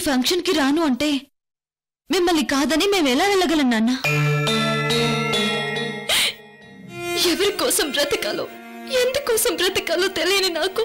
Function కి రాను అంటే మిమ్మల్ని కాదని మేమెలా వెళ్ళగలం నాన్న? ఎవరి కోసం బ్రతకాలో ఎందుకోసం బ్రతకాలో తెలియని నాకు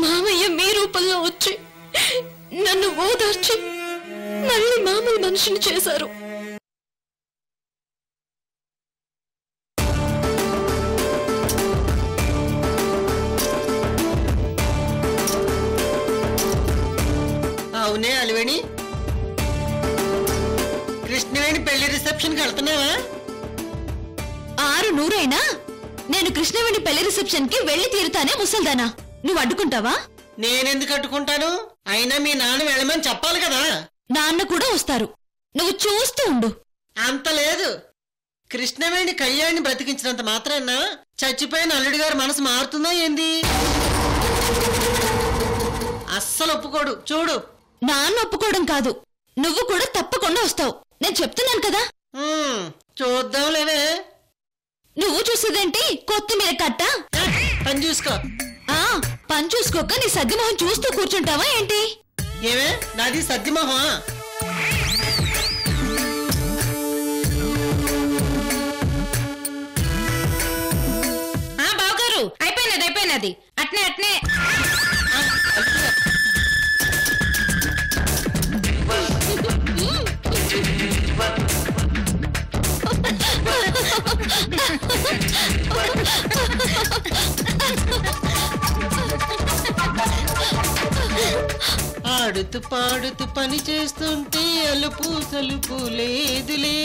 మామయ్య మీ రూపంలో వచ్చి నన్ను ఓదార్చి మళ్ళీ మామూలు మనిషిని చేశారు. అవునే అలివేణి, కృష్ణవేణి పెళ్లి రిసెప్షన్ కి వెళ్తున్నావా? 600 నేను కృష్ణవేణి పెళ్లి రిసెప్షన్ కి వెళ్లి తీరుతానే ముసల్దానా? నువ్వు అడ్డుకుంటావా? నేనెందుకు అడ్డుకుంటాను? అయినా మీ నాన్న వెళ్ళమని చెప్పాలి కదా. నాన్న కూడా వస్తారు, నువ్వు చూస్తూ ఉండు. అంత లేదు. కృష్ణవేణి కళ్యాణ్ని బ్రతికించినంత మాత్రాన చచ్చిపోయిన అల్లుడి గారి మనసు మారుతుందా ఏంది? అస్సలు ఒప్పుకోడు. చూడు, నాన్న ఒప్పుకోవడం కాదు, నువ్వు కూడా తప్పకుండా వస్తావు. నేను చెప్తున్నాను కదా. చూద్దాంలేవే. నువ్వు చూసేదేంటి? కొత్తిమీర కట్ట. పని చూసుకో. పని చూసుకోక నీ సద్దిమోహం చూస్తూ కూర్చుంటావా ఏంటి? ఏమే నాది సద్దిమోహమా? బావగారు, అయిపోయినది. అట్నే ఆడుతూ పాడుతూ పని చేస్తుంటే అలుపు సలుపు లేదులే.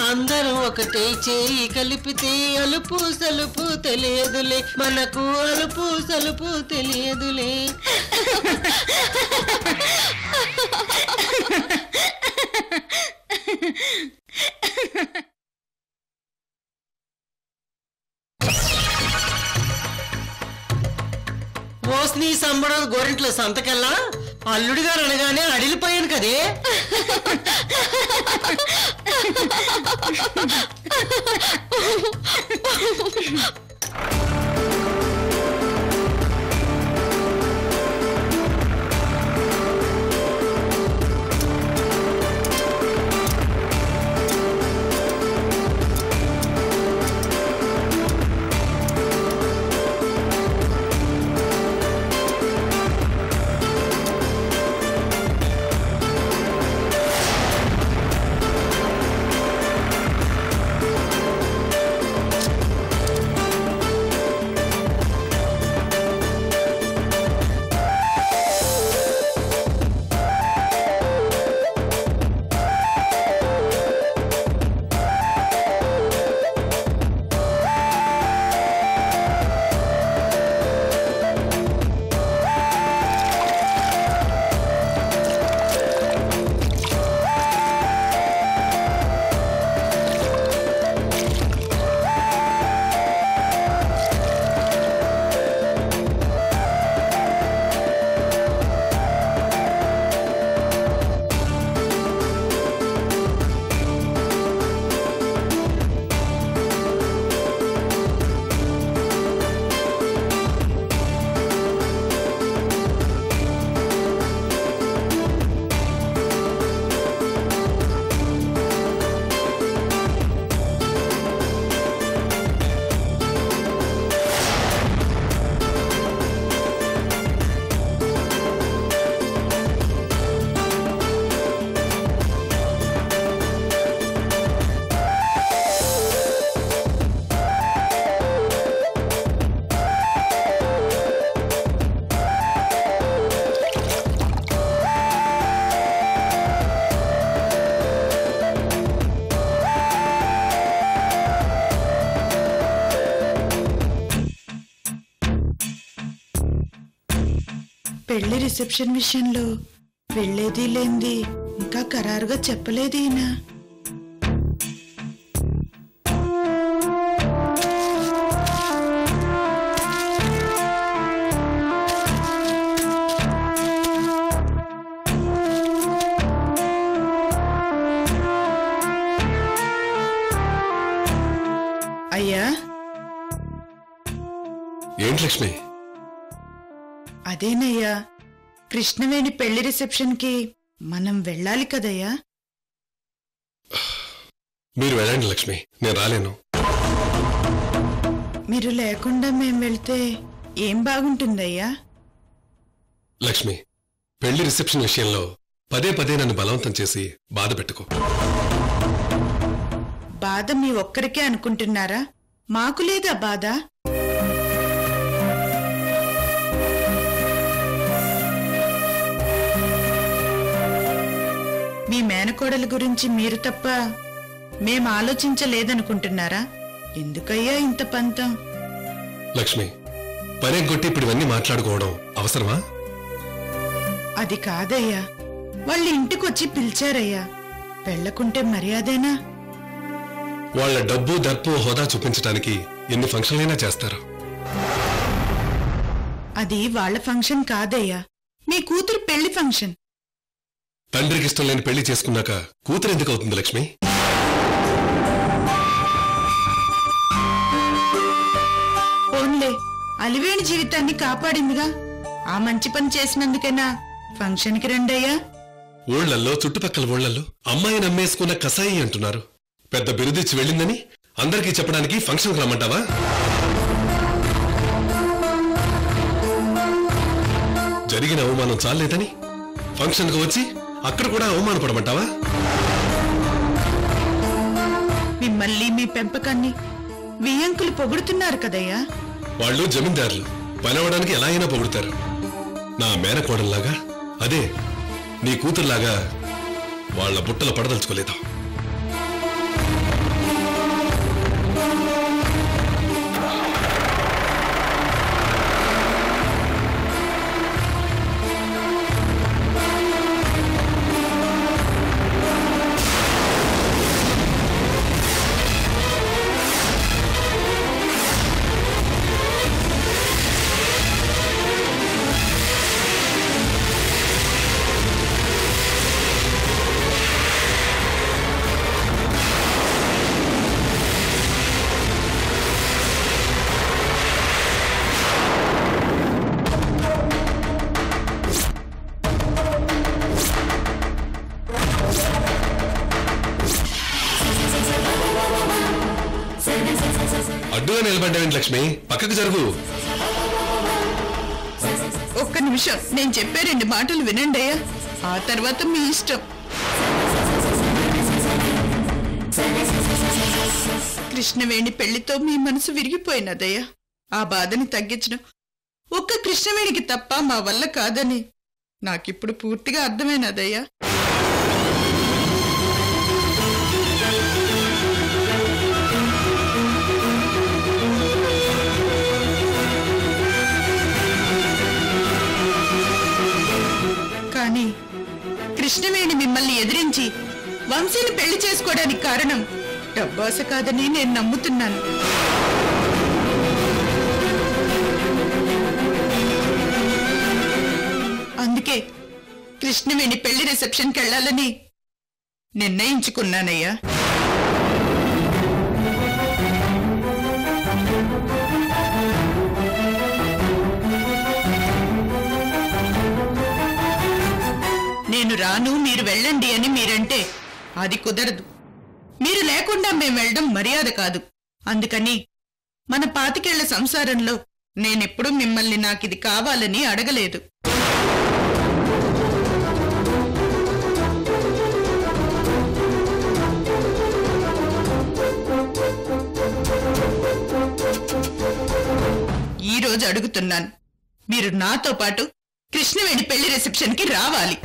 అందరం ఒకటే చేయి కలిపితే అలుపు సలుపు తెలియదులే. మనకు అలుపు సలుపు తెలియదులే. ఓస్ని సంబడం గోరింట్లో సంతకెళ్ళా అల్లుడి గారు అనగానే అడిలిపోయాను కదే. పెళ్లి రిసెప్షన్ విషయంలో వెళ్ళేది లేంది ఇంకా ఖరారుగా చెప్పలేదు ఈయన. అయ్యా. ఏంటి లక్ష్మి? అదేనయ్యా, కృష్ణవేణి పెళ్లి రిసెప్షన్కి మనం వెళ్ళాలి కదయ్యా. మీరు వెళ్ళండి లక్ష్మి, నేను రాలేను. మీరు లేకుండా మేం వెళ్తే ఏం బాగుంటుందయ్యా? లక్ష్మి, పెళ్లి రిసెప్షన్ విషయంలో పదే పదే నన్ను బలవంతం చేసి బాధ పెట్టుకో. బాధ మీ ఒక్కరికే అనుకుంటున్నారా? మాకు లేదా బాధ? మీ మేనకోడల గురించి మీరు తప్ప మేం ఆలోచించలేదనుకుంటున్నారా? ఎందుకయ్యా ఇంత పంతం? లక్ష్మి, పనే కొట్టి ఇప్పుడు ఇవన్నీ మాట్లాడుకోవడం అవసరమా? అది కాదయ్యా, వాళ్ళు ఇంటికొచ్చి పిలిచారయ్యా. వెళ్ళకుంటే మర్యాదేనా? వాళ్ళ డబ్బు దర్పు హోదా చూపించడానికి ఎన్ని ఫంక్షన్లైనా చేస్తారు. అది వాళ్ళ ఫంక్షన్ కాదయ్యా, మీ కూతురు పెళ్లి ఫంక్షన్. తండ్రికి ఇష్టం లేని పెళ్లి చేసుకున్నాక కూతురు ఎందుకు అవుతుంది లక్ష్మి? పోన్లే, అలివేణి జీవితాన్ని కాపాడిందిగా. ఆ మంచి పని చేసినందుకైనా ఫంక్షన్కి రండయ్యా. ఊళ్ళల్లో, చుట్టుపక్కల ఊళ్ళల్లో అమ్మాయి నమ్మేసుకున్న కసాయి అంటున్నారు. పెద్ద బిరుదిచ్చి వెళ్ళిందని అందరికీ చెప్పడానికి ఫంక్షన్కి రమ్మంటావా? జరిగిన అవమానం చాలేదని ఫంక్షన్కి వచ్చి అక్కడ కూడా అవమానపడమంటావా? మిమ్మల్ని మీ పెంపకాన్ని వియ్యంకులు పొగుడుతున్నారు కదయ్యా. వాళ్ళు జమీందారులు, పనవడానికి ఎలా అయినా పొగుడుతారు. నా మేనకోడల్లాగా, అదే నీ కూతురులాగా వాళ్ళ బుట్టలు పడదలుచుకోలేదు. అడ్డుగా నిలబడ్డావేంటి లక్ష్మి? పక్కకు జరుగు. ఒక్క నిమిషం, నేను చెప్పే 2 మాటలు వినండి అయ్యా, ఆ తర్వాత మీ ఇష్టం. కృష్ణవేణి పెళ్లితో మీ మనసు విరిగిపోయినదయ్యా. ఆ బాధని తగ్గించడం ఒక్క కృష్ణవేణికి తప్ప మా వల్ల కాదని నాకిప్పుడు పూర్తిగా అర్థమైనదయ్యా. కానీ కృష్ణవేణి మిమ్మల్ని ఎదిరించి వంశీని పెళ్లి చేసుకోవడానికి కారణం డబ్బాస కాదని నేను నమ్ముతున్నాను. అందుకే కృష్ణవేణి పెళ్లి రిసెప్షన్కి వెళ్ళాలని నిర్ణయించుకున్నానయ్యా. నేను రాను, మీరు వెళ్ళండి అని మీరంటే అది కుదరదు. మీరు లేకుండా మేము వెళ్ళడం మర్యాద కాదు. అందుకని మన 25 ఏళ్ల సంసారంలో నేనెప్పుడూ మిమ్మల్ని నాకిది కావాలని అడగలేదు. ఈ రోజు అడుగుతున్నాను, మీరు నాతో పాటు కృష్ణవేణి పెళ్లి రిసెప్షన్కి రావాలి.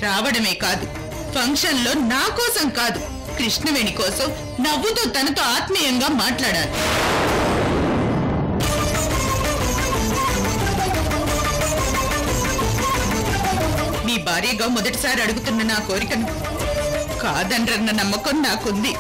రావడమే కాదు, ఫంక్షన్లో నా కోసం కాదు, కృష్ణవేణి కోసం నవ్వుతో తనతో ఆత్మీయంగా మాట్లాడాలి. మీ భార్యగా మొదటిసారి అడుగుతున్న నా కోరికను కాదనరన్న నమ్మకం నాకుంది.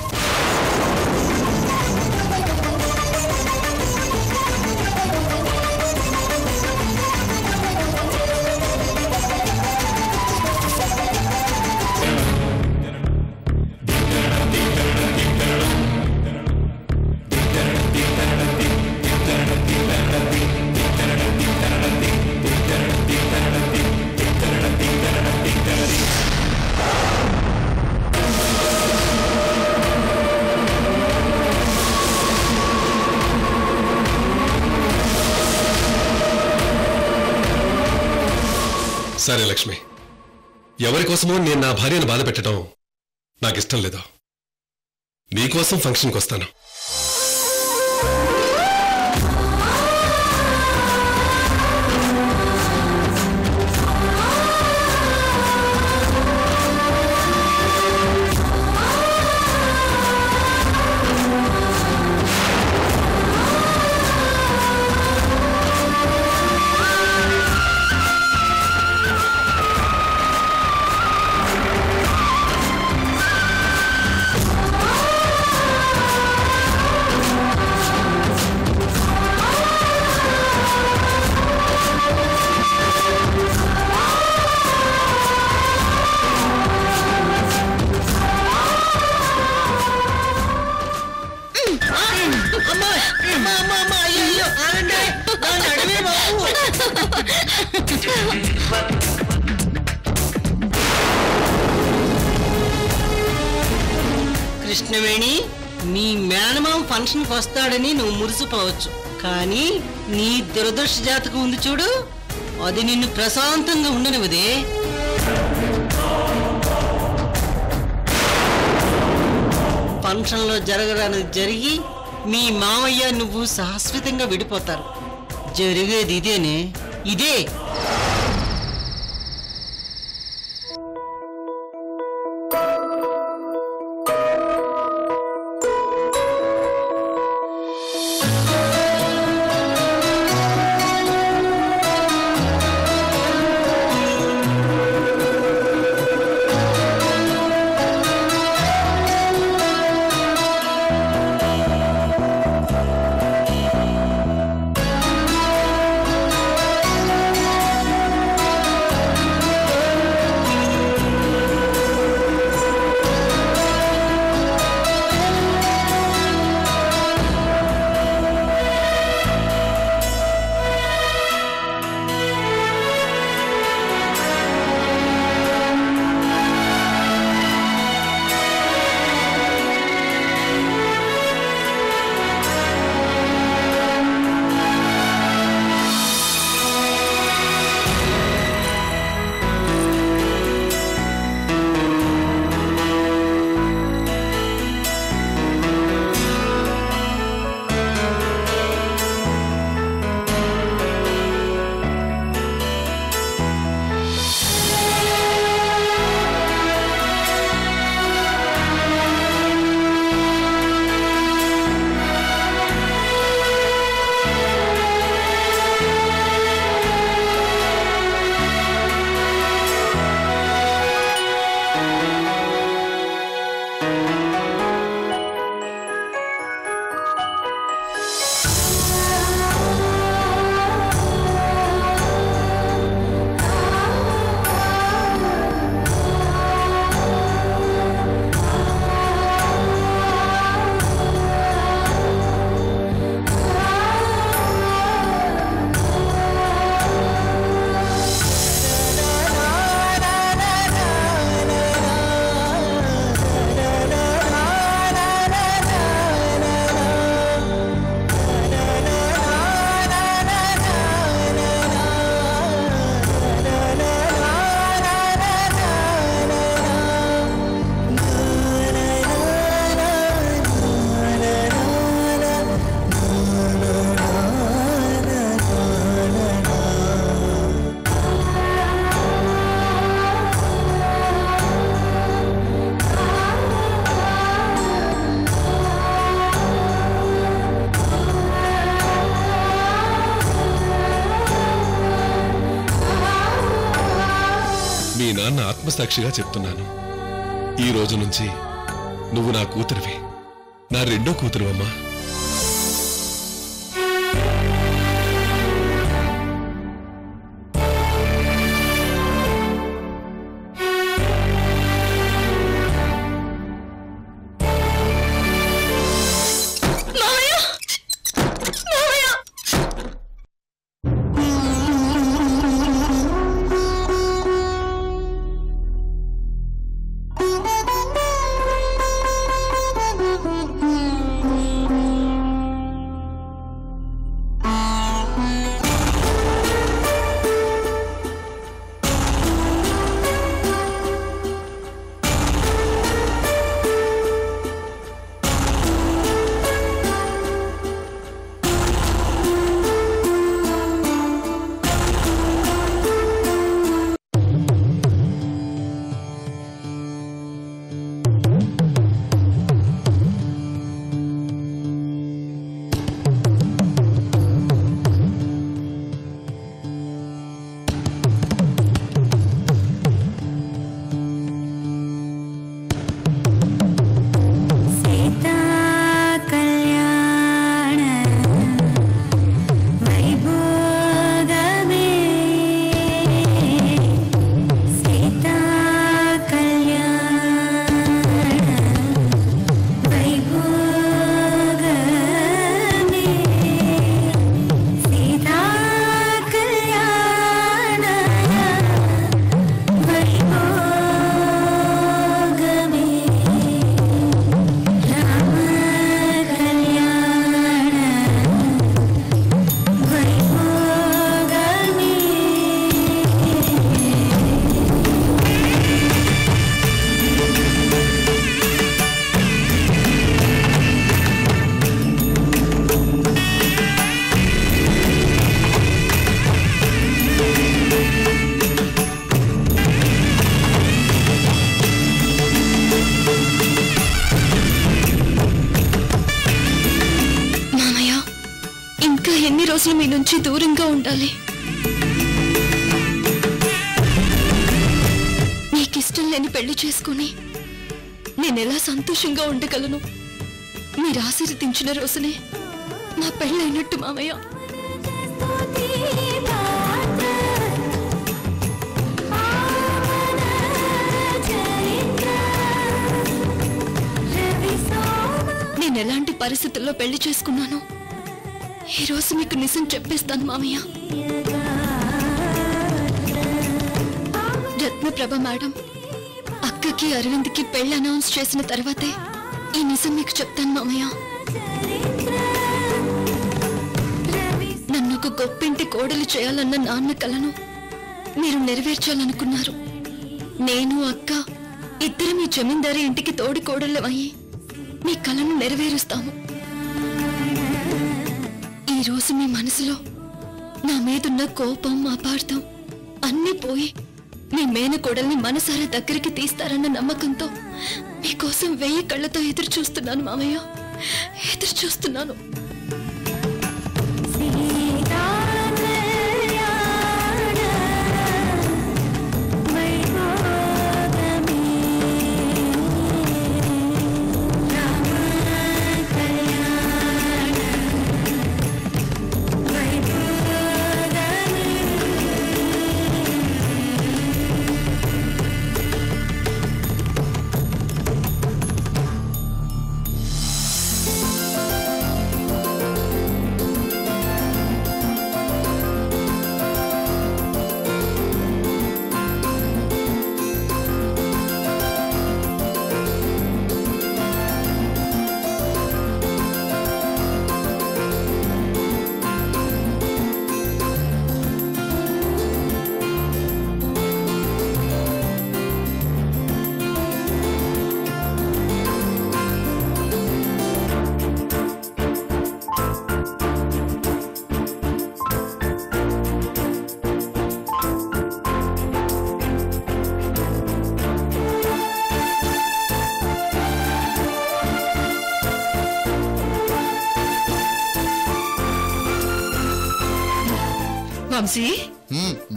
సరే లక్ష్మి, ఎవరి కోసమో నేను నా భార్యను బాధ పెట్టడం నాకిష్టం లేదు. నీకోసం ఫంక్షన్కి వస్తాను. కృష్ణవేణి, నీ మేనమామ ఫంక్షన్కి వస్తాడని నువ్వు మురిసిపోవచ్చు, కానీ నీ దురదృష్ట జాతకం ఉంది చూడు, అది నిన్ను ప్రశాంతంగా ఉండనివదే. ఫంక్షన్లో జరగరానిది జరిగి మీ మామయ్య నువ్వు శాశ్వతంగా విడిపోతారు. జరిగేది ఇదేనే, ఇదే. మీ నాన్న ఆత్మసాక్షిగా చెప్తున్నాను, ఈ రోజు నుంచి నువ్వు నా కూతురివి, నా రెండో కూతురు అమ్మా. ఇంకా ఎన్ని రోజులు మీ నుంచి దూరంగా ఉండాలి? నీకిష్టం లేని పెళ్లి చేసుకుని నేనెలా సంతోషంగా ఉండగలను? మీరు ఆశీర్వదించిన రోజునే నా పెళ్ళైనట్టు మామయ్య. నేను ఎలాంటి పరిస్థితుల్లో పెళ్లి చేసుకున్నానో ఈరోజు మీకు నిజం చెప్పేస్తాను మామయ్య. రత్నప్రభ మేడం అక్కకి అరవింద్కి పెళ్లి అనౌన్స్ చేసిన తర్వాతే ఈ నిజం మీకు చెప్తాను మామయ్య. నన్ను ఒక గొప్పింటి కోడలు చేయాలన్న నాన్న కలను మీరు నెరవేర్చాలనుకున్నారు. నేను అక్క ఇద్దరం మీ జమీందారి ఇంటికి తోడి కోడళ్ళమయ్యి మీ కలను నెరవేరుస్తాము. ఈ రోజు మీ మనసులో నా మీదున్న కోపం అపార్థం అన్నీ పోయి మీ మేనకోడల్ని మనసారా దగ్గరికి తీస్తారన్న నమ్మకంతో మీకోసం 1000 కళ్ళతో ఎదురు చూస్తున్నాను మామయ్య, ఎదురు చూస్తున్నాను. వంశీ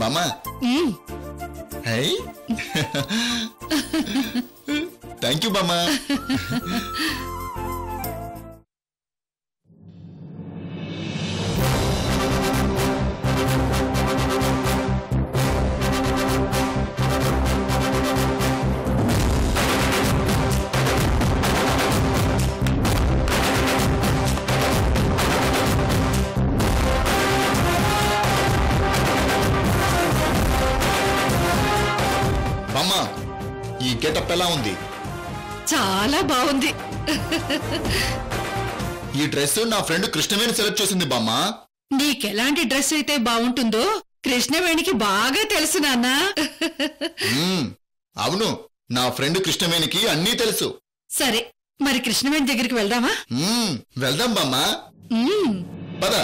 బామా థ్యాంక్ యూ బామా. ఈ గెటప్ ఎలా ఉంది? చాలా బాగుంది. ఈ డ్రెస్ నా ఫ్రెండ్ కృష్ణవేణి సెలెక్ట్ చేసింది బామ్మ. నీకెలాంటి డ్రెస్ అయితే బాగుంటుందో కృష్ణవేణికి బాగా తెలుసు నాన్న. అవును, నా ఫ్రెండ్ కృష్ణవేణికి అన్నీ తెలుసు. సరే, మరి కృష్ణవేణి దగ్గరికి వెళ్దామా? వెళ్దాం బామ్మ, పద.